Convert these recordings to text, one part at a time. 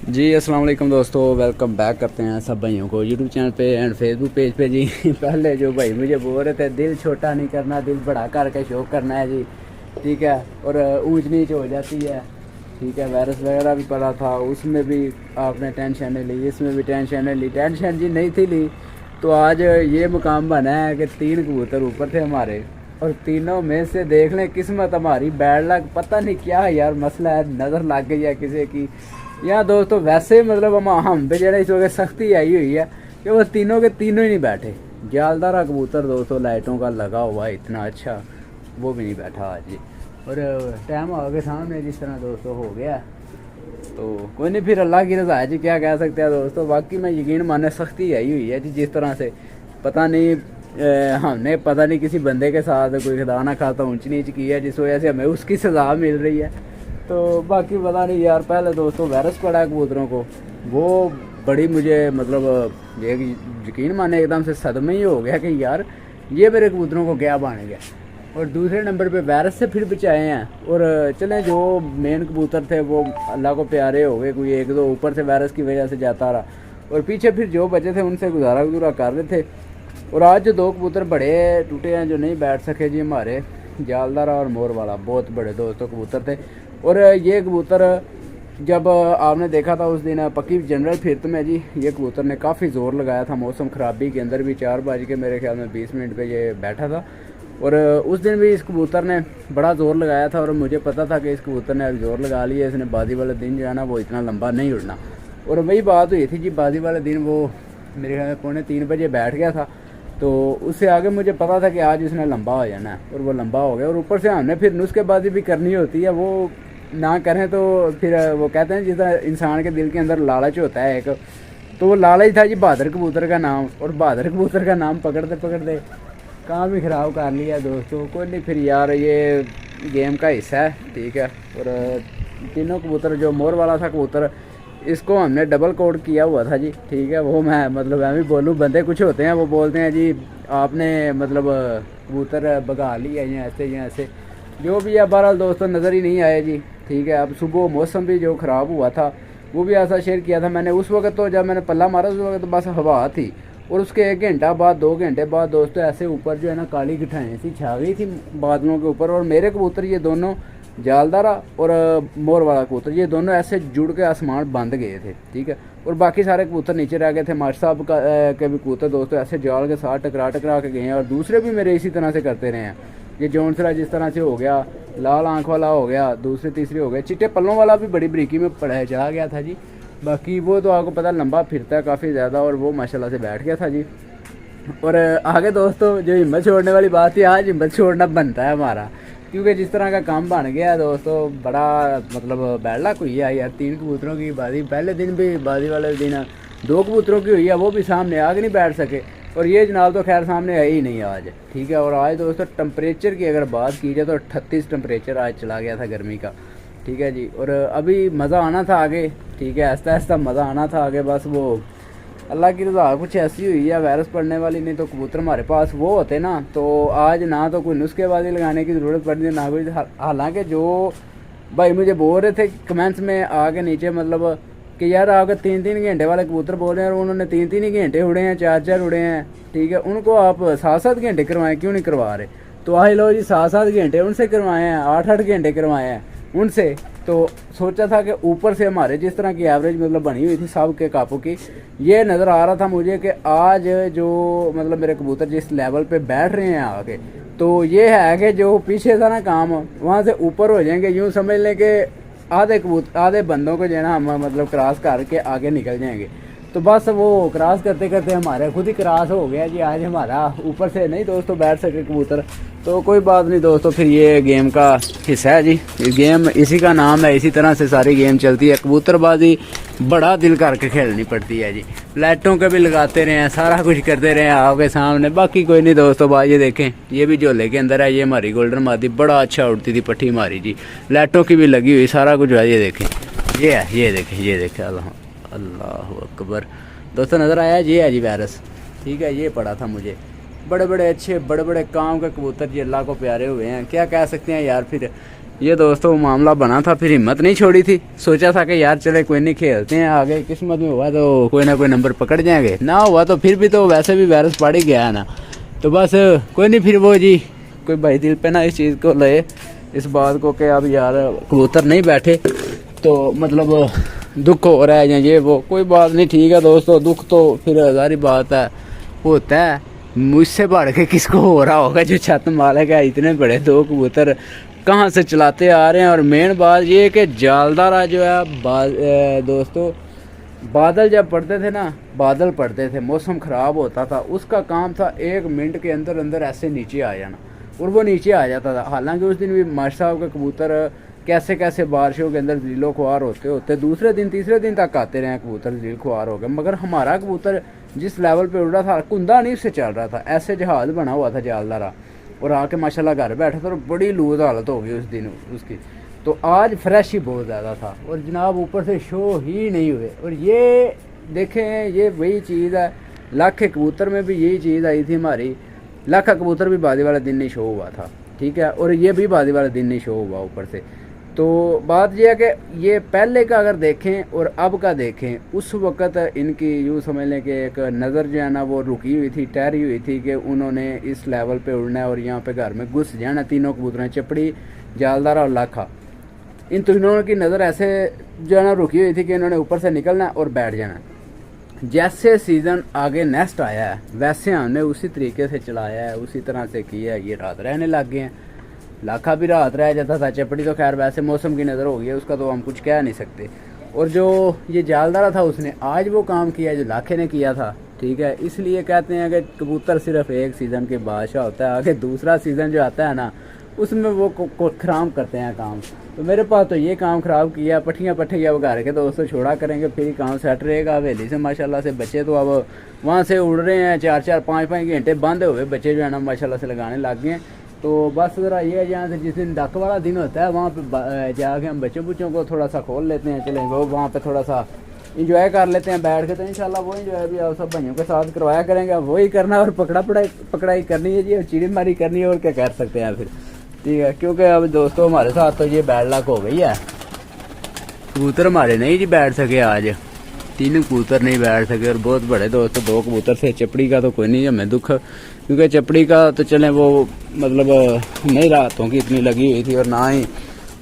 जी अस्सलाम वालेकुम दोस्तों, वेलकम बैक करते हैं सब भाइयों को यूट्यूब चैनल पे एंड फेसबुक पेज पे जी। पहले जो भाई मुझे बोल रहे थे दिल छोटा नहीं करना, दिल बड़ा करके शो करना है जी, ठीक है। और ऊंच नीच हो जाती है, ठीक है। वायरस वगैरह भी पड़ा था, उसमें भी आपने टेंशन नहीं ली, इसमें भी टेंशन नहीं ली। टेंशन जी नहीं थी ली तो आज ये मुकाम बना है कि 3 कबूतर ऊपर थे हमारे, और तीनों में से देख लें किस्मत हमारी बैड लक, पता नहीं क्या यार मसला है, नज़र लग गई है किसी की। यहाँ दोस्तों वैसे मतलब हम पे जरा इस वक्त सख्ती आई हुई है कि वो तीनों के तीनों ही नहीं बैठे। जालदारा कबूतर दोस्तों लाइटों का लगा हुआ है इतना अच्छा, वो भी नहीं बैठा आज जी। और टाइम आगे सामने जिस तरह दोस्तों हो गया, तो कोई नहीं, फिर अल्लाह की रज़ा है जी, क्या कह सकते हैं दोस्तों। बाकी मैं यकीन माने सख्ती आई हुई है जी, जिस तरह से पता नहीं हमने पता नहीं किसी बंदे के साथ कोई खुदा ना खाता ऊंच नीच की है, जिस वजह से हमें उसकी सज़ा मिल रही है। तो बाकी पता नहीं यार, पहले दोस्तों वायरस पड़ा है कबूतरों को, वो बड़ी मुझे मतलब ये यकीन माने एकदम से सदमे ही हो गया कि यार ये मेरे कबूतरों को क्या बन गया। और दूसरे नंबर पे वायरस से फिर बचाए हैं, और चलें जो मेन कबूतर थे वो अल्लाह को प्यारे हो गए, कोई एक दो ऊपर से वायरस की वजह से जाता रहा, और पीछे फिर जो बचे थे उनसे गुजारा कर रहे थे। और आज जो 2 कबूतर बड़े टूटे हैं जो नहीं बैठ सके जी, हमारे जालदारा और मोर वाला, बहुत बड़े दोस्तों कबूतर थे। और ये कबूतर जब आपने देखा था उस दिन पक्की जनरल फिरत में जी, ये कबूतर ने काफ़ी ज़ोर लगाया था, मौसम ख़राबी के अंदर भी 4 बज के मेरे ख्याल में 20 मिनट पे ये बैठा था। और उस दिन भी इस कबूतर ने बड़ा ज़ोर लगाया था, और मुझे पता था कि इस कबूतर ने अब ज़ोर लगा लिया, इसने बाजी वाले दिन जो है ना वो इतना लंबा नहीं उड़ना। और वही बात हुई थी जी, बाजी वाले दिन वो मेरे ख्याल में 2:45 बजे बैठ गया था, तो उससे आगे मुझे पता था कि आज इसने लंबा हो जाना है, और वो लंबा हो गया। और ऊपर से हमने फिर नुस्खेबाजी भी करनी होती है, वो ना करें तो फिर वो कहते हैं जिस तरह इंसान के दिल के अंदर लालच होता है एक, तो वो लालच था जी बहादुर कबूतर का नाम। और बहादुर कबूतर का नाम पकड़ते पकड़ते काम भी ख़राब कर लिया दोस्तों। कोई नहीं, फिर यार ये गेम का हिस्सा है, ठीक है। और तीनों कबूतर, जो मोर वाला था कबूतर, इसको हमने डबल कोड किया हुआ था जी, ठीक है। वो मैं मतलब मैं भी बोलूँ, बंदे कुछ होते हैं वो बोलते हैं जी आपने मतलब कबूतर भगा लिया या ऐसे या ऐसे, जो भी है बहरहाल दोस्तों नज़र ही नहीं आए जी, ठीक है। अब सुबह मौसम भी जो ख़राब हुआ था वो भी ऐसा शेयर किया था मैंने उस वक्त, तो जब मैंने पल्ला मारा उस वक्त तो बस हवा थी, और उसके 1 घंटा बाद 2 घंटे बाद दोस्तों ऐसे ऊपर जो है ना काली घटाएँ सी छा गई थी बादलों के ऊपर। और मेरे कबूतर ये दोनों जालदारा और मोर वाला कबूतर, ये दोनों ऐसे जुड़ के आसमान बंद गए थे, ठीक है। और बाकी सारे कबूतर नीचे रह गए थे। मास्टर साहब के भी कबूतर दोस्तों ऐसे जाल के साथ टकरा के गए हैं, और दूसरे भी मेरे इसी तरह से करते रहे हैं। ये जौनसरा जिस तरह से हो गया, लाल आंख वाला हो गया, दूसरे तीसरे हो गए, चिट्टे पल्लों वाला भी बड़ी बरीकी में पड़ा चला गया था जी। बाकी वो तो आपको पता लंबा फिरता है काफ़ी ज़्यादा, और वो माशाल्लाह से बैठ गया था जी। और आगे दोस्तों जो हिम्मत छोड़ने वाली बात थी, आज हिम्मत छोड़ना बनता है हमारा, क्योंकि जिस तरह का काम बन गया दोस्तों, बड़ा मतलब बैड लक हुई है यार। 3 कबूतरों की बाजी, पहले दिन भी बाजी वाले दिन 2 कबूतरों की हुई है, वो भी सामने आगे नहीं बैठ सके, और ये जनाब तो खैर सामने आई ही नहीं आज, ठीक है। और आज दोस्तों टेम्परेचर की अगर बात की जाए तो 38 टेम्परेचर आज चला गया था गर्मी का, ठीक है जी। और अभी मज़ा आना था आगे, ठीक है, आहिस्ता आहिस्ता मज़ा आना था आगे, बस वो अल्लाह की रज़ा कुछ ऐसी हुई है वायरस पड़ने वाली। नहीं तो कबूतर हमारे पास वो होते ना, तो आज ना तो कोई नुस्खेबाजी लगाने की ज़रूरत पड़ती ना कोई। हालांकि जो भाई मुझे बोल रहे थे कमेंट्स में आके नीचे, मतलब कि यार आपके 3-3 घंटे वाले कबूतर बोल रहे हैं, और उन्होंने 3-3 ही घंटे उड़े हैं, 4-4 उड़े हैं, ठीक है। उनको आप 7-7 घंटे करवाएं, क्यों नहीं करवा रहे? तो आज लो जी 7-7 घंटे उनसे करवाए हैं, 8-8 घंटे करवाए हैं उनसे। तो सोचा था कि ऊपर से हमारे जिस तरह की एवरेज मतलब बनी हुई थी सब के कापों की, ये नज़र आ रहा था मुझे कि आज जो मतलब मेरे कबूतर जिस लेवल पे बैठ रहे हैं आगे, तो ये है कि जो पीछे था ना काम, वहाँ से ऊपर हो जाएंगे। यूँ समझ लें कि आधे बंदों को जो है ना हम मतलब क्रॉस करके आगे निकल जाएंगे। तो बस वो क्रॉस करते करते हमारे खुद ही क्रॉस हो गया जी आज हमारा, ऊपर से नहीं दोस्तों बैठ सके कबूतर। तो कोई बात नहीं दोस्तों, फिर ये गेम का हिस्सा है जी, ये गेम इसी का नाम है, इसी तरह से सारी गेम चलती है। कबूतरबाजी बड़ा दिल करके खेलनी पड़ती है जी, लाइटों के भी लगाते रहे हैं, सारा कुछ करते रहे हैं आपके सामने। बाकी कोई नहीं दोस्तों, बात ये देखें, ये भी झोले के अंदर है, ये हमारी गोल्डन मादी बड़ा अच्छा उड़ती थी पट्टी हमारी जी, लाइटों की भी लगी हुई, सारा कुछ है। ये देखें, ये है, ये देखें, अल्लाह अकबर दोस्तों, नज़र आया? ये है जी वायरस, ठीक है। ये पड़ा था मुझे, बड़े बड़े अच्छे बड़े बड़े काम के कबूतर जी अल्लाह को प्यारे हुए हैं, क्या कह सकते हैं यार। फिर ये दोस्तों मामला बना था, फिर हिम्मत नहीं छोड़ी थी, सोचा था कि यार चले कोई नहीं खेलते हैं, आगे किस्मत में हुआ तो कोई ना कोई नंबर पकड़ जाएंगे, ना हुआ तो फिर भी तो वैसे भी वायरस पड़ ही गया है ना, तो बस कोई नहीं। फिर वो जी कोई भाई दिल पे ना इस चीज़ को ले, इस बात को कि अब यार कबूतर नहीं बैठे तो मतलब दुख हो रहा है या ये वो, कोई बात नहीं, ठीक है दोस्तों, दुख तो फिर हज़ारी बात है, होता है, मुझसे बढ़ के किसको हो रहा होगा जो छत मालिक है, इतने बड़े 2 कबूतर कहाँ से चलाते आ रहे हैं। और मेन बात ये है कि जालदारा जो है दोस्तों, बादल जब पड़ते थे ना, बादल पड़ते थे, मौसम ख़राब होता था, उसका काम था 1 मिनट के अंदर अंदर ऐसे नीचे आ जाना, और वो नीचे आ जाता था। हालांकि उस दिन भी मास्टर साहब के कबूतर कैसे कैसे बारिशों के अंदर दिलो खुआर होते होते दूसरे दिन तीसरे दिन तक आते रहे कबूतर, दिल खुआर हो गए, मगर हमारा कबूतर जिस लेवल पे उड़ रहा था, कुंदा नहीं उससे चल रहा था, ऐसे जहाज बना हुआ था जालदारा, और आके माशाल्लाह घर बैठा था, और बड़ी लूज हालत हो गई उस दिन उसकी। तो आज फ्रेश ही बहुत ज़्यादा था, और जनाब ऊपर से शो ही नहीं हुए। और ये देखें, ये वही चीज़ है, लाख कबूतर में भी यही चीज़ आई थी हमारी, लाख कबूतर भी बादी वाला दिन नहीं शो हुआ था, ठीक है, और ये भी बादी वाला दिन नहीं शो हुआ ऊपर से। तो बात यह है कि ये पहले का अगर देखें और अब का देखें, उस वक़्त इनकी यूँ समझ लें कि एक नज़र जो है ना वो रुकी हुई थी, ठहरी हुई थी कि उन्होंने इस लेवल पे उड़ना है और यहाँ पे घर में घुस जाना, तीनों कबूतरें, चपड़ी, जालदारा और लाखा, इन तीनों की नज़र ऐसे जो है ना रुकी हुई थी कि इन्होंने ऊपर से निकलना और बैठ जाना। जैसे सीज़न आगे नेक्स्ट आया है वैसे हमने उसी तरीके से चलाया है, उसी तरह से किया है, ये रात रहने लग गए हैं। लाखा भी रात रह जाता था, चपड़ी तो खैर वैसे मौसम की नज़र हो गई है, उसका तो हम कुछ कह नहीं सकते। और जो ये जालदारा था उसने आज वो काम किया जो लाखे ने किया था, ठीक है। इसलिए कहते हैं कि कबूतर सिर्फ एक सीज़न के बादशाह होता है, आगे दूसरा सीज़न जो आता है ना उसमें वो खराब करते हैं काम। तो मेरे पास तो ये काम ख़राब किया, पट्टियाँ पट्टियाँ वगाड़ के दोस्तों छोड़ा करेंगे, फिर ही काम सेट रहेगा। हवेली से माशाल्लाह से बच्चे तो अब वहाँ से उड़ रहे हैं, 4-4 5-5 घंटे बंद हुए बच्चे जो है ना माशाल्लाह से लगाने लग गए हैं। तो बस ज़रा ये है, जहाँ से जिस दिन डक वाला दिन होता है वहाँ पे जाके हम बच्चों को थोड़ा सा खोल लेते हैं, चलें वो वहाँ पे थोड़ा सा इंजॉय कर लेते हैं बैठ के। तो इंशाल्लाह वो इंजॉय भी आप सब भाइयों के साथ करवाया करेंगे, वही करना और पकड़ाई करनी है जी, और चिड़ी मारी करनी है, और क्या कर सकते हैं फिर, ठीक है। क्योंकि अब दोस्तों हमारे साथ तो ये बैड लक हो गई है, कबूतर हमारे नहीं जी बैठ सके आज, 3 कबूतर नहीं बैठ सके, और बहुत बड़े दोस्तों 2 कबूतर थे। चपड़ी का तो कोई नहीं हमें दुख, क्योंकि चपड़ी का तो चलें वो मतलब नहीं रातों की इतनी लगी हुई थी और ना ही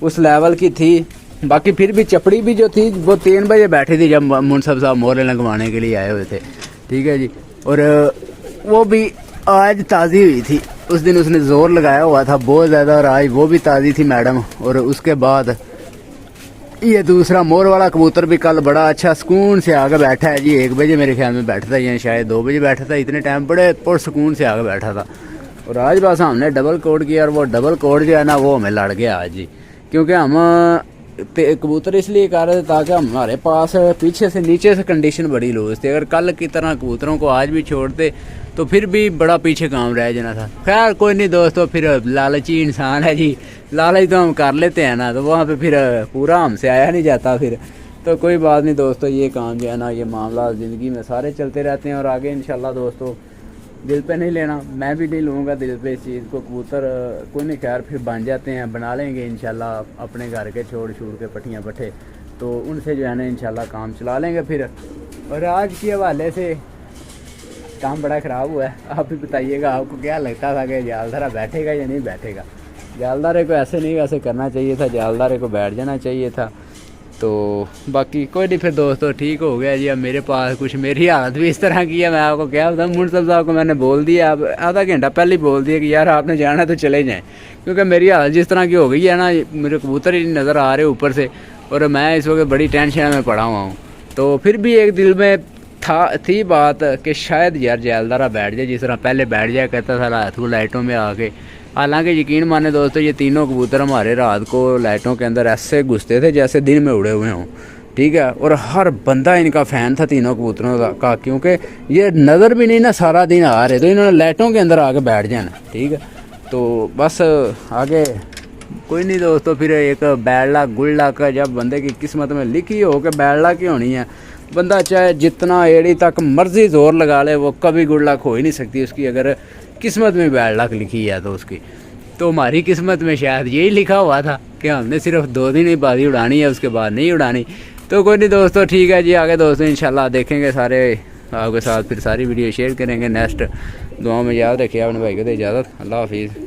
उस लेवल की थी। बाकी फिर भी चपड़ी भी जो थी वो 3 बजे बैठी थी जब मुंसब साहब मोहरे लगवाने के लिए आए हुए थे, ठीक है जी। और वो भी आज ताज़ी हुई थी, उस दिन उसने ज़ोर लगाया हुआ था बहुत ज़्यादा, और आज वो भी ताज़ी थी मैडम। और उसके बाद ये दूसरा मोर वाला कबूतर भी कल बड़ा अच्छा सुकून से आगे बैठा है जी, 1 बजे मेरे ख्याल में बैठा था, या शायद 2 बजे बैठा था, इतने टाइम बड़े पुरसुकून से आगे बैठा था। और आज बस हमने डबल कोड किया, और वो डबल कोड जो है ना वो हमें लड़ गया आज जी, क्योंकि हम कबूतर इसलिए कर रहे थे ताकि हमारे पास पीछे से नीचे से कंडीशन बड़ी लूज थी। अगर कल की तरह कबूतरों को आज भी छोड़ते तो फिर भी बड़ा पीछे काम रह जाना था। खैर कोई नहीं दोस्तों, फिर लालची इंसान है जी, लालच तो हम कर लेते हैं ना, तो वहाँ पे फिर पूरा हमसे आया नहीं जाता फिर। तो कोई बात नहीं दोस्तों, ये काम जो है ना, ये मामला ज़िंदगी में सारे चलते रहते हैं, और आगे इंशाल्लाह दोस्तों दिल पे नहीं लेना, मैं भी नहीं लूँगा दिल पे इस चीज़ को। कबूतर कोई नहीं खैर फिर बन जाते हैं, बना लेंगे इंशाल्लाह अपने घर के छोड़ छूड़ के पट्टियाँ पट्टे, तो उनसे जो है ना इंशाल्लाह काम चला लेंगे फिर। और आज के हवाले से काम बड़ा ख़राब हुआ है, आप भी बताइएगा आपको क्या लगता था कि जालदारा बैठेगा या नहीं बैठेगा। जालदारे को ऐसे नहीं वैसे करना चाहिए था, जालदारे को बैठ जाना चाहिए था। तो बाकी कोई नहीं, फिर दोस्तों ठीक हो गया जी। अब मेरे पास कुछ, मेरी हालत भी इस तरह की है, मैं आपको क्या बताऊँ। मुंसब साहब को मैंने बोल दिया, अब आधा घंटा पहले ही बोल दिया कि यार आपने जाना तो चले जाएँ, क्योंकि मेरी हालत जिस तरह की हो गई है ना, मेरे कबूतर ही नज़र आ रहे ऊपर से, और मैं इस वक्त बड़ी टेंशन में पड़ा हुआ हूँ। तो फिर भी एक दिल में थी बात कि शायद यार जालदारा बैठ जाए, जिस तरह पहले बैठ जाया करता था रात को लाइटों में आके। हालांकि यकीन माने दोस्तों, ये तीनों कबूतर हमारे रात को लाइटों के अंदर ऐसे घुसते थे जैसे दिन में उड़े हुए हों, ठीक है। और हर बंदा इनका फ़ैन था तीनों कबूतरों का, क्योंकि ये नज़र भी नहीं ना सारा दिन आ रहे, तो इन्होंने लाइटों के अंदर आके बैठ जाना, ठीक है। तो बस आगे कोई नहीं दोस्तों, फिर एक बैड लक गुड लक जब बंदे की किस्मत में लिखी हो कि बैड लक ही होनी है, बंदा चाहे जितना एड़ी तक मर्जी जोर लगा ले, वो कभी गुड लक हो ही नहीं सकती उसकी, अगर किस्मत में बैड लक लिखी है तो उसकी। तो हमारी किस्मत में शायद यही लिखा हुआ था कि हमने सिर्फ 2 दिन ही बाजी उड़ानी है, उसके बाद नहीं उड़ानी। तो कोई नहीं दोस्तों, ठीक है जी, आगे दोस्तों इंशाल्लाह देखेंगे सारे आपके साथ, फिर सारी वीडियो शेयर करेंगे नेक्स्ट। दुआ में याद रखिए अपने भाई को, दे इजाज़त, अल्लाह हाफिज़।